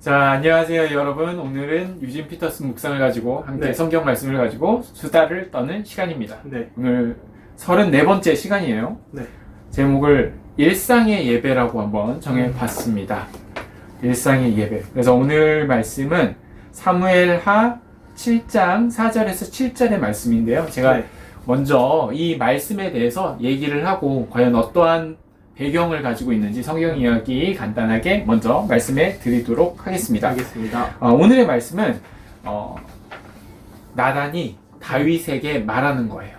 자, 안녕하세요, 여러분. 오늘은 유진 피터슨 묵상을 가지고 함께 성경 말씀을 가지고 수다를 떠는 시간입니다. 오늘 34번째 시간이에요. 제목을 일상의 예배라고 한번 정해봤습니다. 일상의 예배. 그래서 오늘 말씀은 사무엘하 7장 4절에서 7절의 말씀인데요. 제가 먼저 이 말씀에 대해서 얘기를 하고 과연 어떠한 배경을 가지고 있는지 성경 이야기 간단하게 먼저 말씀해 드리도록 하겠습니다. 오늘의 말씀은 나단이 다윗에게 말하는 거예요.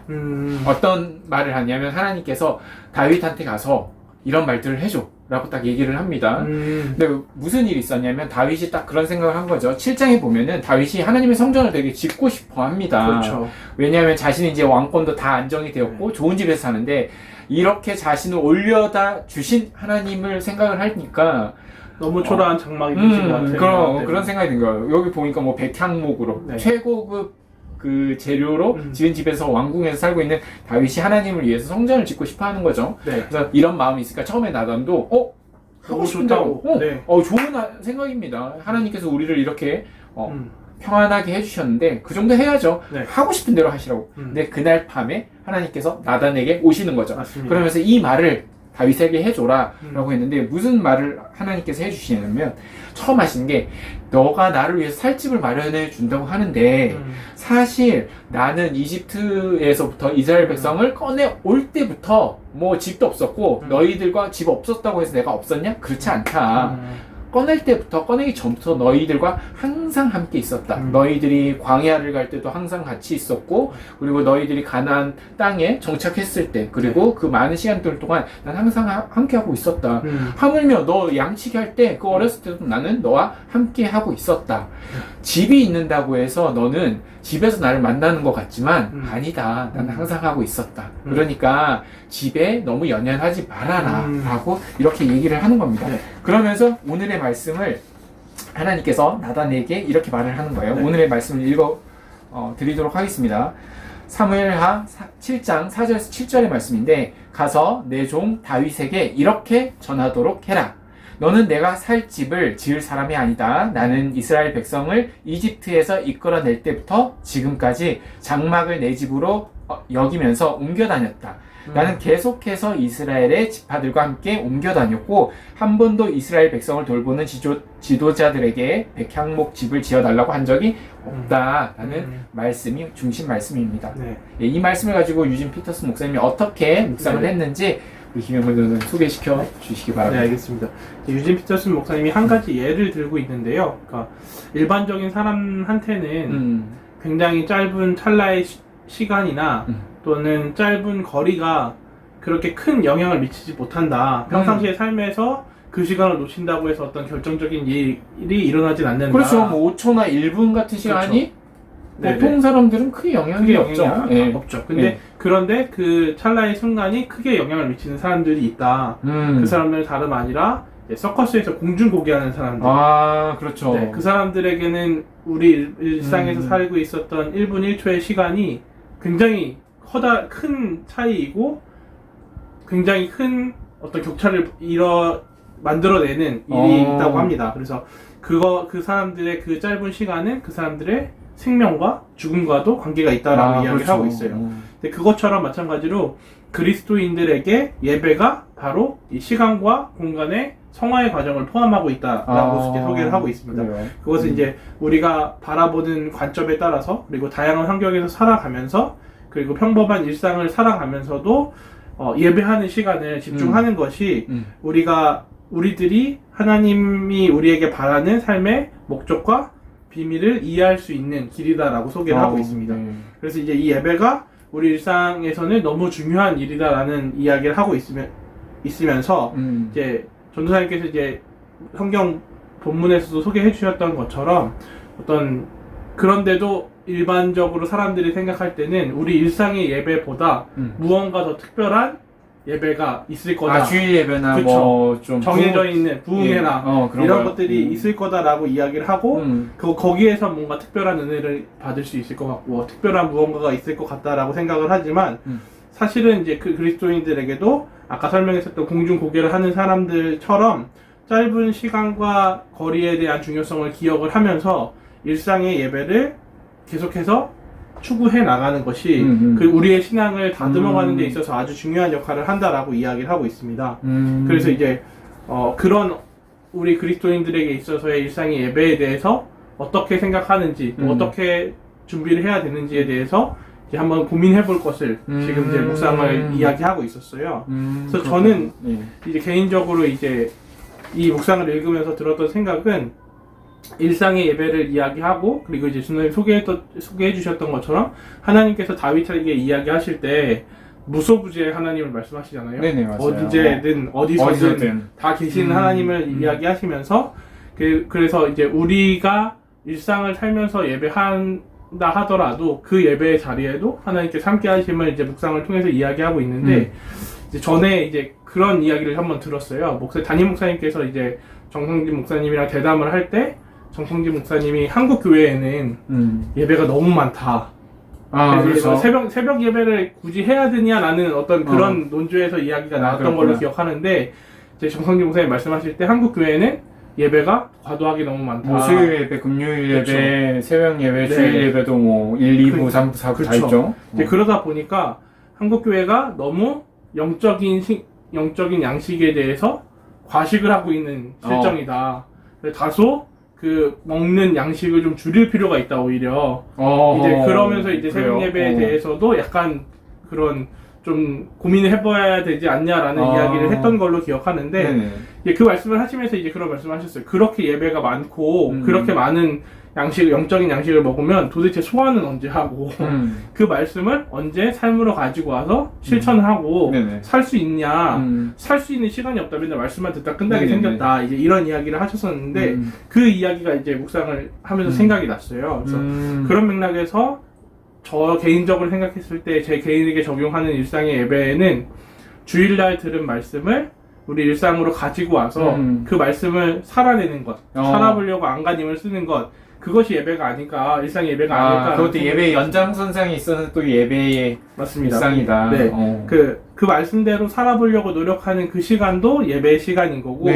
어떤 말을 하냐면 하나님께서 다윗한테 가서 이런 말들을 해줘 라고 딱 얘기를 합니다. 근데 무슨 일이 있었냐면 다윗이 딱 그런 생각을 한 거죠. 7장에 보면은 다윗이 하나님의 성전을 되게 짓고 싶어 합니다. 그렇죠. 왜냐하면 자신이 이제 왕권도 다 안정이 되었고 좋은 집에서 사는데 이렇게 자신을 올려다 주신 하나님을 생각을 하니까 너무 초라한 장막이 되신 것 같아요. 그런 생각이 든 거예요. 여기 보니까 뭐 백향목으로 최고급 그 재료로 지은 집에서 왕궁에서 살고 있는 다윗이 하나님을 위해서 성전을 짓고 싶어 하는 거죠. 그래서 이런 마음이 있으니까 처음에 나단도 하고 싶다고 좋은 생각입니다. 하나님께서 우리를 이렇게 평안하게 해주셨는데 그 정도 해야죠. 하고 싶은 대로 하시라고. 근데 그날 밤에 하나님께서 나단에게 오시는 거죠. 맞습니다. 그러면서 이 말을 다윗에게 해줘라 라고 했는데 무슨 말을 하나님께서 해주시냐면 처음 하신 게 너가 나를 위해서 살 집을 마련해 준다고 하는데 사실 나는 이집트에서부터 이스라엘 백성을 꺼내 올 때부터 뭐 집도 없었고 너희들과 집 없었다고 해서 내가 없었냐? 그렇지 않다. 꺼내기 전부터 너희들과 항상 함께 있었다. 너희들이 광야를 갈 때도 항상 같이 있었고, 그리고 너희들이 가나안 땅에 정착했을 때, 그리고 그 많은 시간들 동안 난 항상 함께 하고 있었다. 하물며 너 양치기 할 때, 그 어렸을 때도 나는 너와 함께 하고 있었다. 집이 있는다고 해서 너는 집에서 나를 만나는 것 같지만 아니다. 나는 항상 하고 있었다. 그러니까 집에 너무 연연하지 말아라 라고 이렇게 얘기를 하는 겁니다. 그러면서 오늘의 말씀을 하나님께서 나단에게 이렇게 말을 하는 거예요. 오늘의 말씀을 읽어 드리도록 하겠습니다. 사무엘하 7장 4절에서 7절의 말씀인데 가서 내 종 다윗에게 이렇게 전하도록 해라. 너는 내가 살 집을 지을 사람이 아니다. 나는 이스라엘 백성을 이집트에서 이끌어낼 때부터 지금까지 장막을 내 집으로 여기면서 옮겨 다녔다. 나는 계속해서 이스라엘의 지파들과 함께 옮겨 다녔고 한 번도 이스라엘 백성을 돌보는 지도자들에게 백향목 집을 지어달라고 한 적이 없다라는 말씀이 중심 말씀입니다. 이 말씀을 가지고 유진 피터슨 목사님이 어떻게 묵상을 했는지 우리 김영문 교수님 소개시켜 주시기 바랍니다. 알겠습니다. 유진 피터슨 목사님이 한 가지 예를 들고 있는데요. 그러니까 일반적인 사람한테는 굉장히 짧은 찰나의 시간이나 또는 짧은 거리가 그렇게 큰 영향을 미치지 못한다. 평상시의 삶에서 그 시간을 놓친다고 해서 어떤 결정적인 일이 일어나진 않는다. 그렇죠. 뭐 5초나 1분 같은 시간이 보통 사람들은 크게 영향이 없죠. 없죠. 그런데 그 찰나의 순간이 크게 영향을 미치는 사람들이 있다. 그 사람들은 다름 아니라 서커스에서 공중고기하는 사람들. 그렇죠. 그 사람들에게는 우리 일상에서 살고 있었던 1분 1초의 시간이 굉장히 큰 차이이고 굉장히 큰 어떤 격차를 만들어내는 일이 있다고 합니다. 그래서 그 사람들의 그 짧은 시간은 그 사람들의 생명과 죽음과도 관계가 있다라고 이야기를 하고 있어요. 근데 그것처럼 마찬가지로 그리스도인들에게 예배가 바로 이 시간과 공간의 성화의 과정을 포함하고 있다라고 이제 소개를 하고 있습니다. 그것은 이제 우리가 바라보는 관점에 따라서 그리고 다양한 환경에서 살아가면서 그리고 평범한 일상을 살아가면서도 예배하는 시간을 집중하는 것이 우리들이 하나님이 우리에게 바라는 삶의 목적과 비밀을 이해할 수 있는 길이다라고 소개를 하고 있습니다. 그래서 이제 이 예배가 우리 일상에서는 너무 중요한 일이다라는 이야기를 하고 있으면서 이제 전도사님께서 이제 성경 본문에서도 소개해 주셨던 것처럼 그런데도 일반적으로 사람들이 생각할 때는 우리 일상의 예배보다 무언가 더 특별한 예배가 있을 거다. 주일 예배나 뭐 좀 정해져 있는 부흥회나 이런 것들이 있을 거다라고 이야기를 하고 거기에서 뭔가 특별한 은혜를 받을 수 있을 것 같고 특별한 무언가가 있을 것 같다라고 생각을 하지만 사실은 이제 그 그리스도인들에게도 아까 설명했었던 공중 고개를 하는 사람들처럼 짧은 시간과 거리에 대한 중요성을 기억을 하면서 일상의 예배를 계속해서 추구해 나가는 것이 그 우리의 신앙을 다듬어가는 데 있어서 아주 중요한 역할을 한다라고 이야기를 하고 있습니다. 그래서 이제 그런 우리 그리스도인들에게 있어서의 일상의 예배에 대해서 어떻게 생각하는지 또 어떻게 준비를 해야 되는지에 대해서 이제 한번 고민해 볼 것을 지금 이제 묵상을 이야기하고 있었어요. 그래서 저는 이제 개인적으로 이제 이 묵상을 읽으면서 들었던 생각은 일상의 예배를 이야기하고 그리고 이제 주님 소개해 주셨던 것처럼 하나님께서 다윗에게 이야기하실 때 무소부지의 하나님을 말씀하시잖아요. 네네, 맞아요. 언제든 어디서든 다 계시는 하나님을 이야기하시면서 그래서 이제 우리가 일상을 살면서 예배한다 하더라도 그 예배의 자리에도 하나님께서 함께 하심을 이제 묵상을 통해서 이야기하고 있는데 이제 전에 이제 그런 이야기를 한번 들었어요. 담임 목사님께서 이제 정성진 목사님이랑 대담을 할 때 정성진 목사님이 한국 교회에는 예배가 너무 많다. 그래서 새벽 예배를 굳이 해야 되냐라는 어떤 그런 논조에서 이야기가 나왔던 걸로 기억하는데 이제 정성진 목사님 말씀하실 때 한국 교회는 예배가 과도하게 너무 많다. 뭐 수요일 예배, 금요일 예배, 새벽 예배, 주일 예배도 뭐 1, 2부, 3부, 4부 다 있죠. 이제 그러다 보니까 한국 교회가 너무 영적인 양식에 대해서 과식을 하고 있는 실정이다. 다소 그 먹는 양식을 좀 줄일 필요가 있다 오히려. 이제 그러면서 이제 새벽 예배에 대해서도 약간 그런 좀 고민을 해봐야 되지 않냐라는 이야기를 했던 걸로 기억하는데 이제 그 말씀을 하시면서 이제 그런 말씀을 하셨어요. 그렇게 예배가 많고 그렇게 많은 영적인 양식을 먹으면 도대체 소화는 언제 하고 그 말씀을 언제 삶으로 가지고 와서 실천을 하고 살 수 있냐. 살 수 있는 시간이 없다. 맨날 말씀만 듣다 끝나게 생겼다. 이제 이런 이야기를 하셨었는데 그 이야기가 이제 묵상을 하면서 생각이 났어요. 그래서 그런 맥락에서 저 개인적으로 생각했을 때 제 개인에게 적용하는 일상의 예배에는 주일날 들은 말씀을 우리 일상으로 가지고 와서 그 말씀을 살아내는 것, 살아보려고 안간힘을 쓰는 것, 그것이 예배가 아닐까, 일상의 예배가 아닐까. 그것도 예배의 연장선상에 있어서 또 예배의 맞습니다. 일상이다. 네. 그 말씀대로 살아보려고 노력하는 그 시간도 예배의 시간인 거고,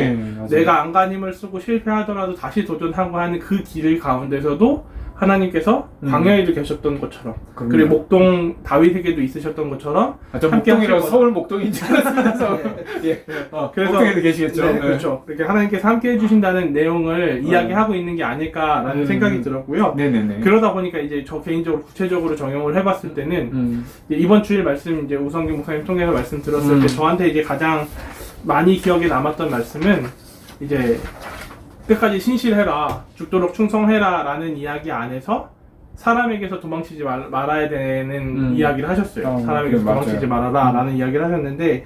내가 안간힘을 쓰고 실패하더라도 다시 도전하고 하는 그 길 가운데서도 하나님께서 광야에도 계셨던 것처럼, 그리고 목동 다윗에게도 있으셨던 것처럼, 저 목동이라고 서울 목동인 줄 알았습니다. 그래서 목동에도 계시겠죠. 네, 그렇죠. 이렇게 하나님께서 함께 해주신다는 내용을 이야기하고 있는 게 아닐까라는 생각이 들었고요. 그러다 보니까 이제 저 개인적으로 구체적으로 적용을 해봤을 때는 이번 주일 말씀 이제 우성규 목사님 통해서 말씀 들었을 때 저한테 이제 가장 많이 기억에 남았던 말씀은 이제 끝까지 신실해라, 죽도록 충성해라 라는 이야기 안에서 사람에게서 도망치지 말아야 되는 이야기를 하셨어요. 사람에게서 도망치지 말아라 라는 이야기를 하셨는데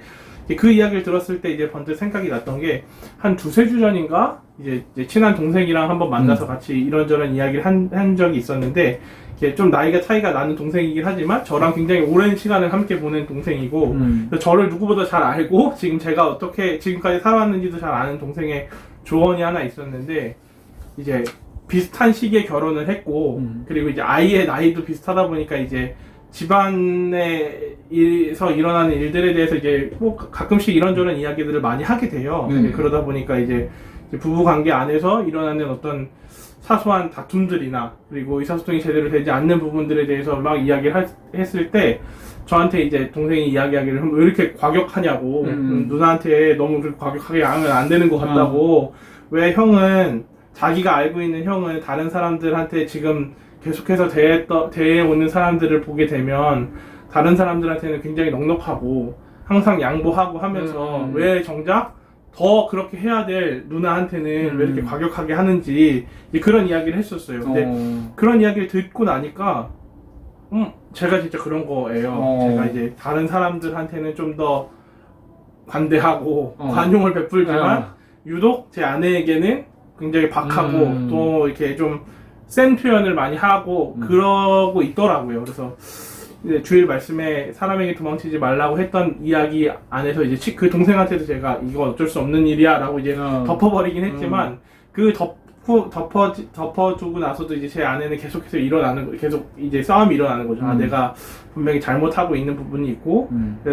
그 이야기를 들었을 때 이제 번뜩 생각이 났던 게 한 두세 주 전인가 이제 친한 동생이랑 한번 만나서 같이 이런저런 이야기를 한 적이 있었는데 좀 나이가 차이가 나는 동생이긴 하지만 저랑 굉장히 오랜 시간을 함께 보낸 동생이고 저를 누구보다 잘 알고 지금 제가 어떻게 지금까지 살아왔는지도 잘 아는 동생의 조언이 하나 있었는데 이제 비슷한 시기에 결혼을 했고 그리고 이제 아이의 나이도 비슷하다 보니까 이제 집안에서 일어나는 일들에 대해서 이제 뭐 가끔씩 이런저런 이야기들을 많이 하게 돼요. 그러다 보니까 이제 부부 관계 안에서 일어나는 어떤 사소한 다툼들이나 그리고 의사소통이 제대로 되지 않는 부분들에 대해서 막 이야기를 했을 때 저한테 이제 동생이 이야기하기를 왜 이렇게 과격하냐고 누나한테 너무 그렇게 과격하게 하면 안 되는 것 같다고 왜 형은 자기가 알고 있는 형은 다른 사람들한테 지금 계속해서 대해오는 사람들을 보게 되면 다른 사람들한테는 굉장히 넉넉하고 항상 양보하고 하면서 왜 정작 더 그렇게 해야 될 누나한테는 왜 이렇게 과격하게 하는지 그런 이야기를 했었어요. 근데 그런 이야기를 듣고 나니까 제가 진짜 그런 거예요. 제가 이제 다른 사람들한테는 좀 더 관대하고 관용을 베풀지만 유독 제 아내에게는 굉장히 박하고 또 이렇게 좀 센 표현을 많이 하고 그러고 있더라고요. 그래서 이제 주일 말씀에 사람에게 도망치지 말라고 했던 이야기 안에서 이제 그 동생한테도 제가 이건 어쩔 수 없는 일이야 라고 이제 덮어버리긴 했지만 그 덮어주고 나서도 이제 제 아내는 계속해서 계속 이제 싸움이 일어나는 거죠. 내가 분명히 잘못하고 있는 부분이 있고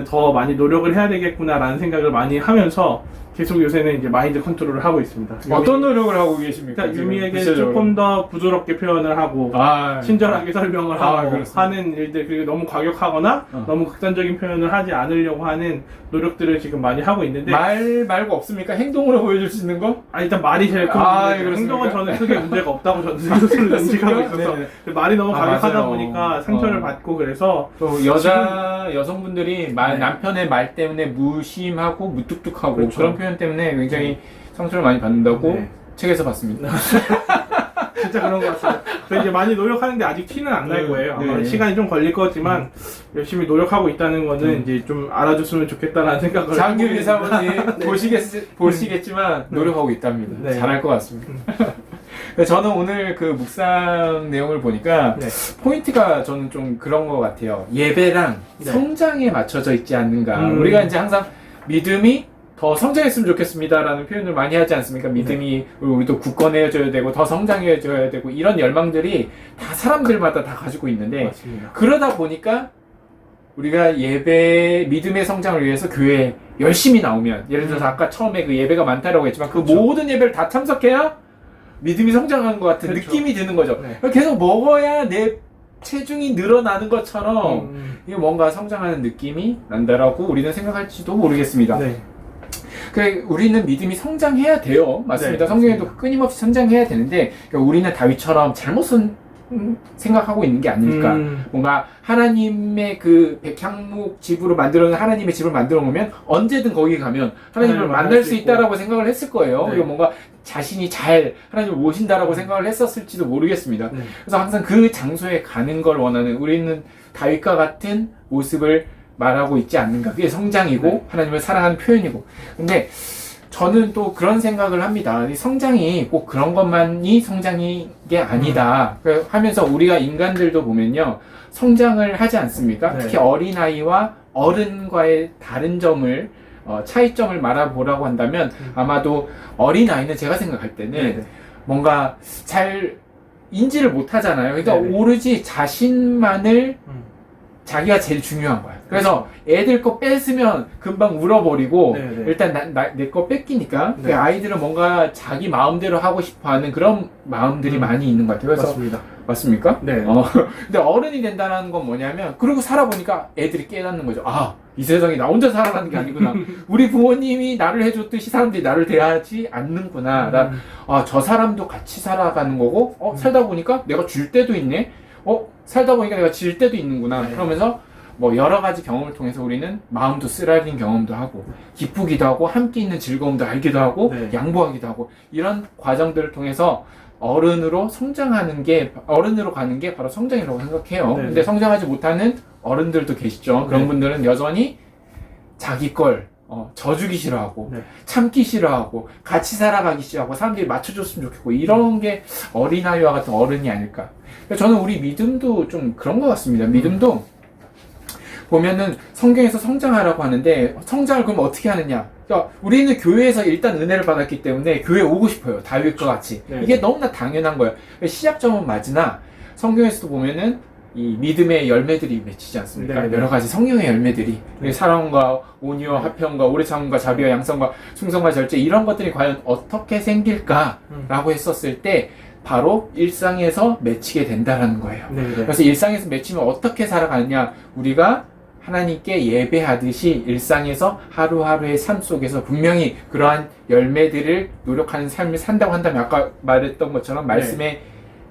더 많이 노력을 해야 되겠구나 라는 생각을 많이 하면서 계속 요새는 이제 마인드 컨트롤을 하고 있습니다. 어떤 노력을 하고 계십니까? 일단 지금 유미에게 구체적으로? 조금 더 부드럽게 표현을 하고 아, 친절하게 설명을 아, 하고 그렇습니다. 하는 일들, 그리고 너무 과격하거나 너무 극단적인 표현을 하지 않으려고 하는 노력들을 지금 많이 하고 있는데 말 말고 없습니까? 행동으로 보여줄 수 있는 거? 일단 말이 제일 큰 아, 문제예요. 그렇습니까? 행동은 저는 크게 문제가 없다고 저는 스스로 인식하고 있어서 네네. 말이 너무 과격하다 맞아요. 보니까 상처를 받고 그래서 또 여성분들이 네. 남편의 말 때문에 무심하고 무뚝뚝하고 그렇죠. 그런 표현 때문에 굉장히 상처를 많이 받는다고 네. 책에서 봤습니다. 진짜 그런 것 같아요. 그래서 이제 많이 노력하는데 아직 티는 안 날 네, 거예요. 아마 네. 시간이 좀 걸릴 거지만 열심히 노력하고 있다는 거는 이제 좀 알아줬으면 좋겠다라는 생각을 장규리 해보고 사모님 네. 보시겠지만 네. 노력하고 있답니다. 네. 잘할 것 같습니다. 저는 오늘 그 묵상 내용을 보니까 네. 포인트가 저는 좀 그런 것 같아요. 예배랑 네. 성장에 맞춰져 있지 않는가. 음. 우리가 이제 항상 믿음이 더 성장했으면 좋겠습니다라는 표현을 많이 하지 않습니까? 믿음이 우리도 굳건해져야 되고 더 성장해져야 되고 이런 열망들이 다 사람들마다 다 가지고 있는데 맞습니다. 그러다 보니까 우리가 예배 믿음의 성장을 위해서 교회에 열심히 나오면 예를 들어서 아까 처음에 그 예배가 많다라고 했지만 그 그렇죠. 모든 예배를 다 참석해야 믿음이 성장하는 것 같은 그렇죠. 느낌이 드는 거죠. 네. 계속 먹어야 내 체중이 늘어나는 것처럼 음. 이게 뭔가 성장하는 느낌이 난다라고 우리는 생각할지도 모르겠습니다. 네. 그래, 우리는 믿음이 성장해야 돼요. 맞습니다. 네, 성경에도 맞습니다. 끊임없이 성장해야 되는데 그러니까 우리는 다윗처럼 잘못 생각하고 있는 게 아닐까. 뭔가 하나님의 그 백향목 집으로 만들어 놓은 하나님의 집을 만들어 놓으면 언제든 거기 가면 하나님을 하나님을 만날 만날 수 수 있다라고 생각을 했을 거예요. 네. 그리고 뭔가 자신이 잘 하나님을 모신다라고 생각을 했었을지도 모르겠습니다. 네. 그래서 항상 그 장소에 가는 걸 원하는 우리는 다윗과 같은 모습을 말하고 있지 않는가. 그게 성장이고 네. 하나님을 사랑하는 표현이고. 근데 저는 또 그런 생각을 합니다. 이 성장이 꼭 그런 것만이 성장인 게 아니다. 하면서 우리가 인간들도 보면요. 성장을 하지 않습니까? 네. 특히 어린아이와 어른과의 다른 점을 차이점을 말해보라고 한다면 아마도 어린아이는 제가 생각할 때는 네. 뭔가 잘 인지를 못하잖아요. 그러니까 네네. 오로지 자신만을 자기가 제일 중요한 거야. 그래서 애들 거 뺏으면 금방 울어버리고 네네. 일단 내 거 뺏기니까 네. 그 아이들은 뭔가 자기 마음대로 하고 싶어하는 그런 마음들이 많이 있는 것 같아요. 그래서 맞습니다. 맞습니까? 네. 근데 어른이 된다는 건 뭐냐면 그러고 살아보니까 애들이 깨닫는 거죠. 아, 이 세상에 나 혼자 살아가는 게 아니구나. 우리 부모님이 나를 해줬듯이 사람들이 나를 대하지 않는구나. 저 사람도 같이 살아가는 거고 살다 보니까 내가 줄 때도 있네. 살다 보니까 내가 질 때도 있는구나. 네. 그러면서 뭐 여러 가지 경험을 통해서 우리는 마음도 쓰라린 경험도 하고 기쁘기도 하고 함께 있는 즐거움도 알기도 하고 네. 양보하기도 하고 이런 과정들을 통해서 어른으로 성장하는 게 어른으로 가는 게 바로 성장이라고 생각해요. 네. 근데 성장하지 못하는 어른들도 계시죠. 그런 네. 분들은 여전히 자기 걸 져주기 싫어하고 네. 참기 싫어하고 같이 살아가기 싫어하고 사람들이 맞춰줬으면 좋겠고 이런 게 어린아이와 같은 어른이 아닐까. 저는 우리 믿음도 좀 그런 것 같습니다. 믿음도 보면은 성경에서 성장하라고 하는데 성장을 그럼 어떻게 하느냐? 그러니까 우리는 교회에서 일단 은혜를 받았기 때문에 교회에 오고 싶어요. 다윗과 같이. 네. 이게 너무나 당연한 거예요. 시작점은 맞으나 성경에서도 보면은 이 믿음의 열매들이 맺히지 않습니까? 네, 네. 여러 가지 성령의 열매들이 네. 사랑과 온유와 화평과 오래 참음과 자비와 양성과 충성과 절제 이런 것들이 과연 어떻게 생길까라고 했었을 때 바로 일상에서 맺히게 된다라는 거예요. 네. 그래서 일상에서 맺히면 어떻게 살아가느냐? 우리가 하나님께 예배하듯이 일상에서 하루하루의 삶 속에서 분명히 그러한 열매들을 노력하는 삶을 산다고 한다면 아까 말했던 것처럼 말씀에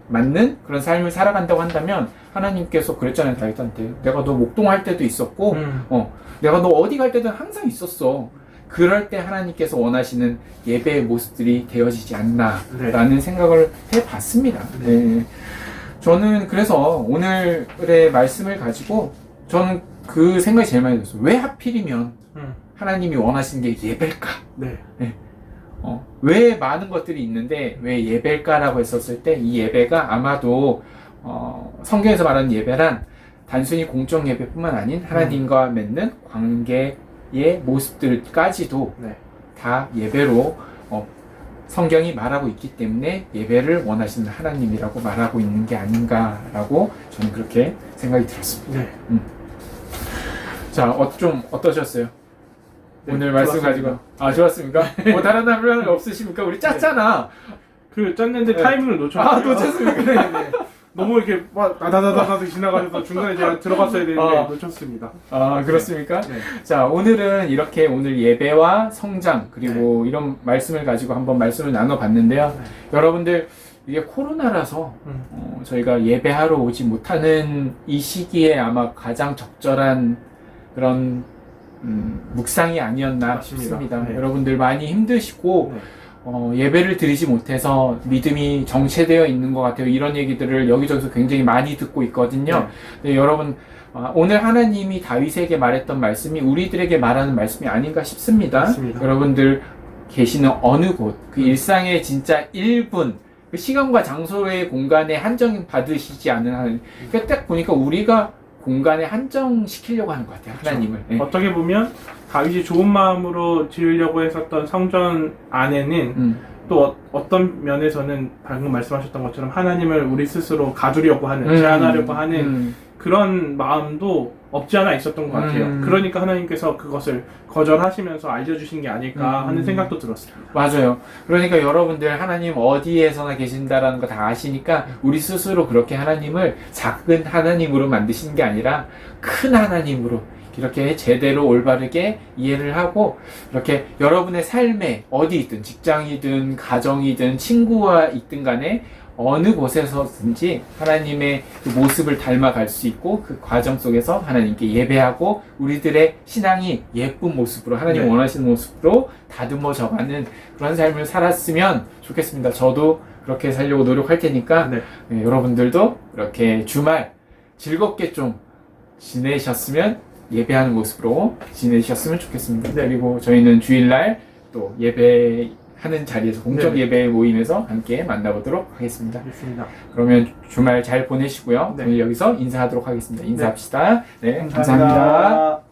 맞는 그런 삶을 살아간다고 한다면 하나님께서 그랬잖아요. 다윗한테 내가 너 목동할 때도 있었고 내가 너 어디 갈 때도 항상 있었어. 그럴 때 하나님께서 원하시는 예배의 모습들이 되어지지 않나라는 생각을 해봤습니다. 네. 저는 그래서 오늘의 말씀을 가지고 저는 그 생각이 제일 많이 들었어요. 왜 하필이면 하나님이 원하시는 게 예배일까? 네. 왜 많은 것들이 있는데 왜 예배일까라고 했었을 때 이 예배가 아마도 성경에서 말하는 예배란 단순히 공적 예배뿐만 아닌 하나님과 맺는 관계의 모습들까지도 다 예배로 성경이 말하고 있기 때문에 예배를 원하시는 하나님이라고 말하고 있는 게 아닌가라고 저는 그렇게 생각이 들었습니다. 네. 자, 좀 어떠셨어요? 오늘 말씀 가지고 좋았습니까? 뭐 다른 말 없으십니까? 우리 짰잖아. 그 짰는데 네. 타이밍을 놓쳤어요. 놓쳤습니까? 네. 너무 이렇게 막 다다다다다 지나가셔서 중간에 제가 들어갔어야 되는데 놓쳤습니다. 그렇습니까? 네. 자, 오늘은 이렇게 오늘 예배와 성장 그리고 이런 말씀을 가지고 한번 말씀을 나눠봤는데요. 여러분들 이게 코로나라서 저희가 예배하러 오지 못하는 이 시기에 아마 가장 적절한 그런 묵상이 아니었나 맞습니다. 싶습니다. 네. 여러분들 많이 힘드시고 네. 예배를 드리지 못해서 믿음이 정체되어 있는 것 같아요. 이런 얘기들을 여기저기서 굉장히 많이 듣고 있거든요. 네, 여러분 오늘 하나님이 다윗에게 말했던 말씀이 우리들에게 말하는 말씀이 아닌가 싶습니다. 맞습니다. 여러분들 계시는 어느 곳, 그 일상의 진짜 1분, 그 시간과 장소의 공간에 한정 받으시지 않는 하나님. 그러니까 딱 보니까 우리가 공간에 한정시키려고 하는 것 같아요. 하나님을. 네. 어떻게 보면 다윗이 좋은 마음으로 지으려고 했었던 성전 안에는 또 어떤 면에서는 방금 말씀하셨던 것처럼 하나님을 우리 스스로 가두려고 하는, 제한하려고 하는 그런 마음도 없지 않아 있었던 것 같아요. 그러니까 하나님께서 그것을 거절하시면서 알려주신 게 아닐까 하는 생각도 들었습니다. 맞아요. 그러니까 여러분들 하나님 어디에서나 계신다라는 거 다 아시니까 우리 스스로 그렇게 하나님을 작은 하나님으로 만드시는 게 아니라 큰 하나님으로 이렇게 제대로 올바르게 이해를 하고 이렇게 여러분의 삶에 어디 있든 직장이든 가정이든 친구와 있든 간에 어느 곳에서든지 하나님의 그 모습을 닮아갈 수 있고 그 과정 속에서 하나님께 예배하고 우리들의 신앙이 예쁜 모습으로 하나님 원하시는 모습으로 다듬어져가는 그런 삶을 살았으면 좋겠습니다. 저도 그렇게 살려고 노력할 테니까 여러분들도 이렇게 주말 즐겁게 좀 지내셨으면 예배하는 모습으로 지내셨으면 좋겠습니다. 그리고 저희는 주일날 또 예배하는 자리에서 공적 예배 모임에서 함께 만나보도록 하겠습니다. 알겠습니다. 그러면 주말 잘 보내시고요. 오늘 여기서 인사하도록 하겠습니다. 인사합시다. 네, 감사합니다.